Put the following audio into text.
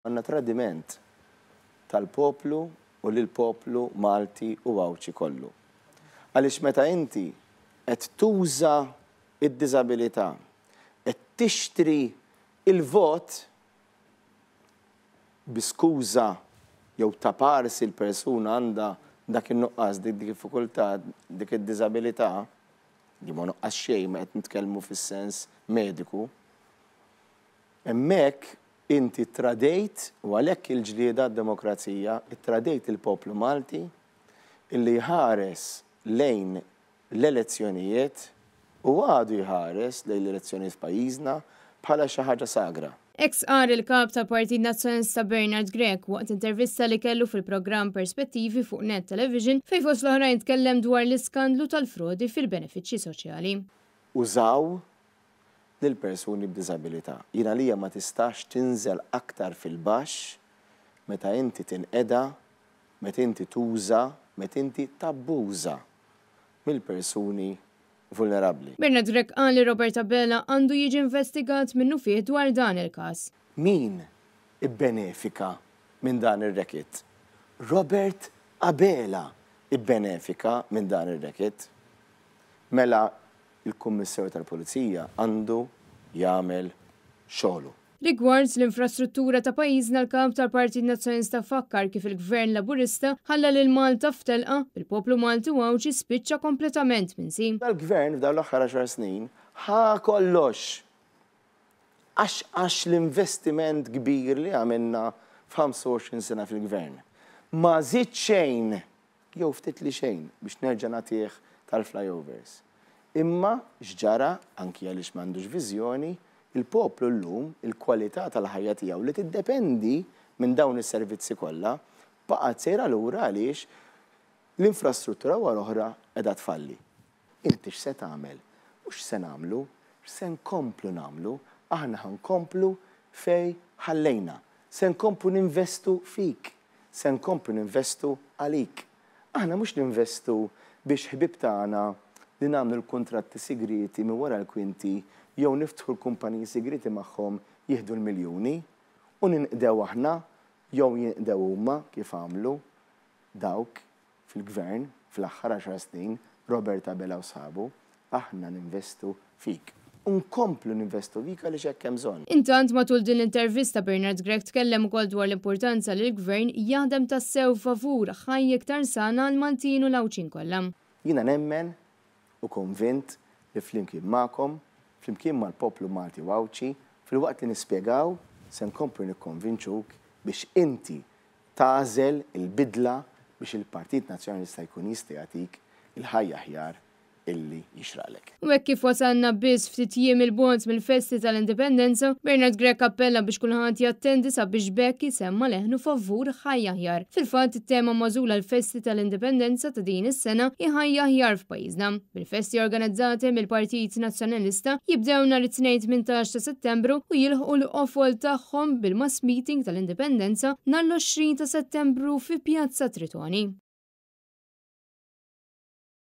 Għanna tradiment tal-poplu u l-poplu Malti u Wawċi kollu. Għaliex meta inti qed tuża id-diżabilità, qed tixtri il-vot biskuża jew ta' parsi l-persuna għandha dak in-nuqqas, dik diffikultà, dik id-diżabilità, li ma nuqqas xejn ma qed nitkellmu fis-sens mediku, hemmhekk inti tradejt u għalhekk il-ġlieda d-demokrazija, ittradejt il-poplu Malti illi jħares lejn l-elezzjonijiet u għadu jħares lejn l-elezzjonijiet f'pajjiżna bħala xi ħaġa sagra. Ex qal il-kap ta' Partit Nazzjonalista Bernard Grech waqt intervista li kellu fil-programm Perspettivi fuq Net Television fejn fost l-oħrajn tkellem dwar l-iskandlu tal-frodi fil-benefiċċji soċjali. Użaw lill-persuni b'diżabilità. Jiena lija ma tistax tinżel aktar fil-baxx meta inti tinqeda, meta inti tuża, meta inti tabbuża mill-persuni vulnerabbli. Bernard Grech qal li Robert Abela għandu jiġi investigat minnu fih dwar dan il-każ. Min ibbenefika minn dan ir-rekit? Robert Abela ibbenefika minn dan ir-rekit. Mela il-Kummissarju tal-Pulizija għandu jagħmel xogħlu. Rigward l-infrastruttura ta' pajjiżna l-kap tal-Partit Nazzjonalista fakkar kif il-Gvern Laburista ħalla lil Malta f'telqa il-poplu Malti Wawċi spiċċa kompletament minsi. Il-Gvern f'dawn l-aħħar 10 snin ħa kollox għax l-investiment kbir li għamilna f'25 sena fil-Gvern. Ma żied xejn jew ftit li xejn biex nerġa' nagħtih tal-flyovers. Imma x'ġara anki għaliex m'għandux viżjoni il-poplu llum il-kwalità tal-ħajja tiegħu li tiddependi minn dawn is-servizzi kollha baqgħet sejra lura għaliex l-infrastruttura wara oħra qiegħda tfalli. Inti x'se tagħmel u x'se nagħmlu, x'se nkomplu nagħmlu, aħna ħankomplu fejn ħallejna. Se nkomplu ninvestu fik, se nkomplu ninvestu għalik. Aħna mhux ninvestu biex ħbib tagħna li nagħmlu l-kuntratti sigriti minn wara l-kwinti jew niftħu l-kumpaniji sigriti magħhom jieħdu l-miljuni u ninqdew aħna jew jinqdew huma kif għamlu dawk fil-Gvern fl-aħħar 10 snin Robert Abela u sħabu aħna ninvestu fik. Unkomplu ninvestu fik għaliex hekk hemm bżonn. Intant matul din l-intervista Bernard Grech tkellem ukoll dwar l-importanza li l-Gvern jaħdem tassew favur ħajja iktar sana għal Maltin u l-Wawċin kollha. Jiena nemmen u konvint li flimkien magħkom, flimkien mal-poplu Malti Wawċi, fil-waqt li nispjegaw se nkomplu nikkonvinċuk biex inti tażel il-bidla biex il-Partit Nazzjonalista jkun jista' jagħtik il-ħajja aħjar illi jixraqlek. U hekk kif wasalna biss ftit jiem il-bont mill-Festi tal-Indipendenza, Bernard Grech appella biex kulħadd jattendi sabiex bekk jisemma leħnu favur ħajja aħjar. Fil-fatt it-tema magħżula l-Festi tal-Indipendenza ta' din is-sena hi ħajja aħjar f'pajjiżna. Bil-festi organizzati mill-Partit Nazzjonalista jibdew nhar it-tnejn 18 ta' Settembru u jilħqu l-qofol tagħhom bil-mass meeting tal-Indipendenza nhar l-20 ta' Settembru fi Pjazza Tritoni.